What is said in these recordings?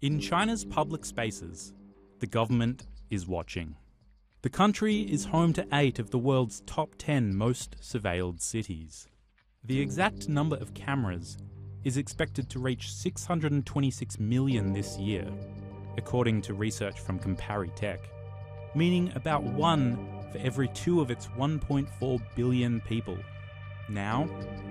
In China's public spaces, the government is watching. The country is home to 8 of the world's top 10 most surveilled cities. The exact number of cameras is expected to reach 626 million this year, according to research from CompariTech, meaning about 1 for every 2 of its 1.4 billion people. Now,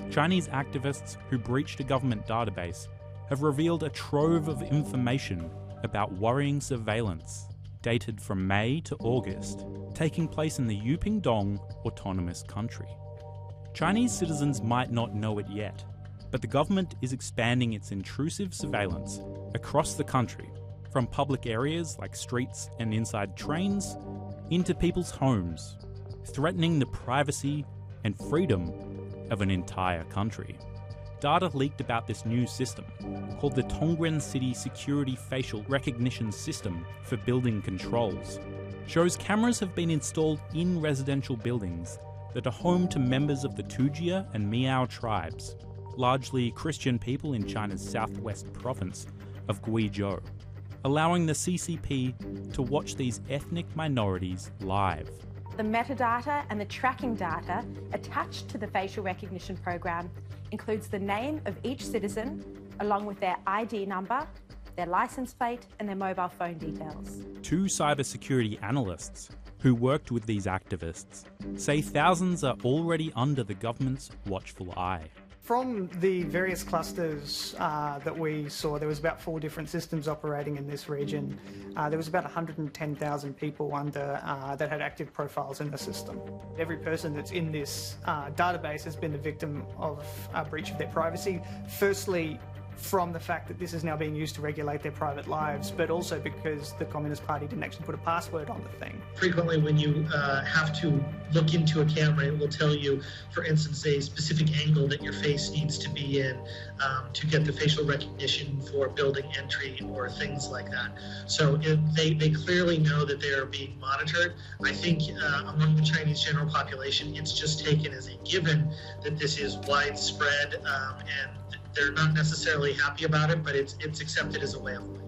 Chinese activists who breached a government database have revealed a trove of information about worrying surveillance, dated from May to August, taking place in the Yupingdong Autonomous Country. Chinese citizens might not know it yet, but the government is expanding its intrusive surveillance across the country, from public areas like streets and inside trains, into people's homes, threatening the privacy and freedom of an entire country. Data leaked about this new system, called the Tongren City Security Facial Recognition System for Building Controls, shows cameras have been installed in residential buildings that are home to members of the Tujia and Miao tribes, largely Christian people in China's southwest province of Guizhou, allowing the CCP to watch these ethnic minorities live. The metadata and the tracking data attached to the facial recognition program includes the name of each citizen, along with their ID number, their license plate, and their mobile phone details. 2 cybersecurity analysts who worked with these activists say thousands are already under the government's watchful eye. From the various clusters that we saw, there was about 4 different systems operating in this region. There was about 110,000 people that had active profiles in the system. Every person that's in this database has been the victim of a breach of their privacy. Firstly, from the fact that this is now being used to regulate their private lives, but also because the Communist Party didn't actually put a password on the thing. Frequently when you have to look into a camera, it will tell you, for instance, a specific angle that your face needs to be in to get the facial recognition for building entry or things like that. So they clearly know that they are being monitored. I think among the Chinese general population, it's just taken as a given that this is widespread and they're not necessarily happy about it, but it's accepted as a way of life.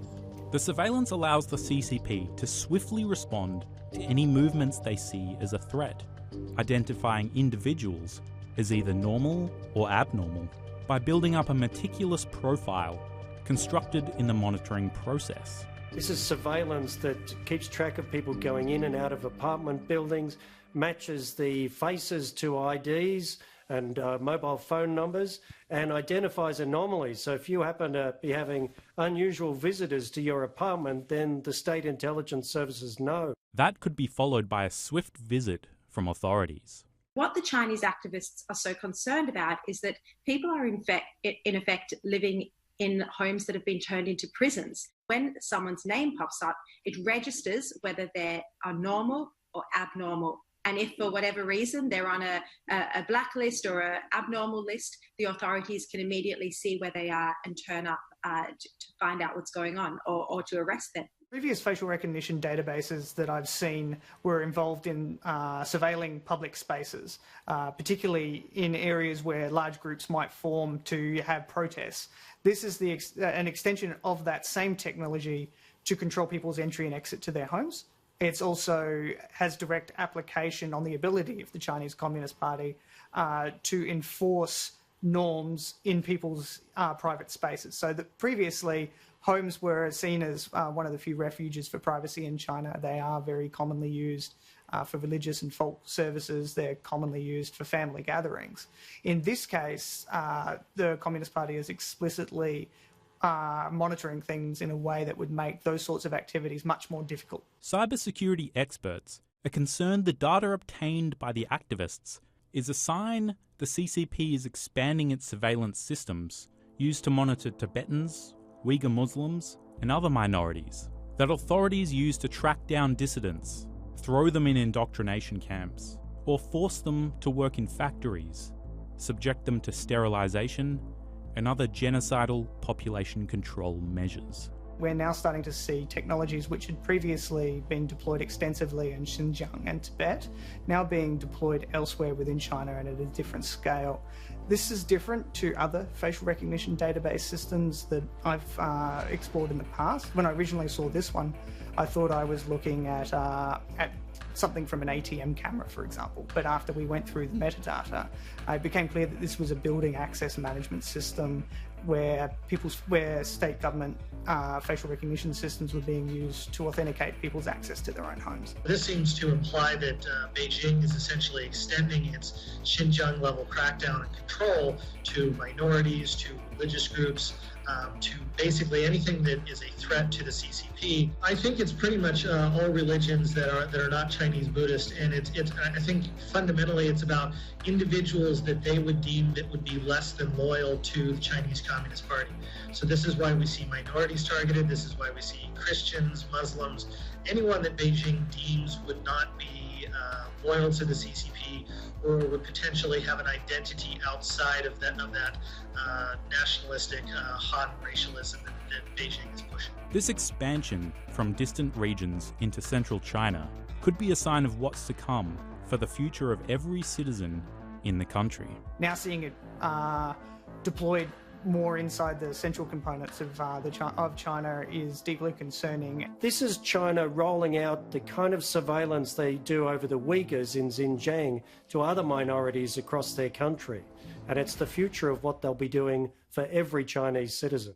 The surveillance allows the CCP to swiftly respond to any movements they see as a threat, identifying individuals as either normal or abnormal by building up a meticulous profile constructed in the monitoring process. This is surveillance that keeps track of people going in and out of apartment buildings, matches the faces to IDs and mobile phone numbers, and identifies anomalies. So if you happen to be having unusual visitors to your apartment, then the state intelligence services know. That could be followed by a swift visit from authorities. What the Chinese activists are so concerned about is that people are in effect living in homes that have been turned into prisons. When someone's name pops up, it registers whether they are normal or abnormal. And if for whatever reason they're on a blacklist or an abnormal list, the authorities can immediately see where they are and turn up to find out what's going on or to arrest them. Previous facial recognition databases that I've seen were involved in surveilling public spaces, particularly in areas where large groups might form to have protests. This is an extension of that same technology to control people's entry and exit to their homes. It also has direct application on the ability of the Chinese Communist Party to enforce norms in people's private spaces. So that previously, homes were seen as one of the few refuges for privacy in China. They are very commonly used for religious and folk services. They're commonly used for family gatherings. In this case, the Communist Party is explicitly monitoring things in a way that would make those sorts of activities much more difficult. Cybersecurity experts are concerned the data obtained by the activists is a sign the CCP is expanding its surveillance systems used to monitor Tibetans, Uyghur Muslims, and other minorities, that authorities use to track down dissidents, throw them in indoctrination camps, or force them to work in factories, subject them to sterilization, and other genocidal population control measures. We're now starting to see technologies which had previously been deployed extensively in Xinjiang and Tibet, now being deployed elsewhere within China and at a different scale. This is different to other facial recognition database systems that I've explored in the past. When I originally saw this one, I thought I was looking at something from an ATM camera, for example. But after we went through the metadata, it became clear that this was a building access management system where state government facial recognition systems were being used to authenticate people's access to their own homes. This seems to imply that Beijing is essentially extending its Xinjiang level crackdown and control to minorities, to religious groups, to basically anything that is a threat to the CCP. I think it's pretty much all religions that are not Chinese Buddhist, and I think fundamentally it's about individuals that they would deem that would be less than loyal to the Chinese Communist Party. So this is why we see minorities targeted. This is why we see Christians, Muslims, anyone that Beijing deems would not be loyal to the CCP or would potentially have an identity outside of that nationalistic Han racialism that Beijing is pushing. This expansion from distant regions into central China could be a sign of what's to come for the future of every citizen in the country. Now seeing it deployed more inside the central components of China is deeply concerning. This is China rolling out the kind of surveillance they do over the Uyghurs in Xinjiang to other minorities across their country. And it's the future of what they'll be doing for every Chinese citizen.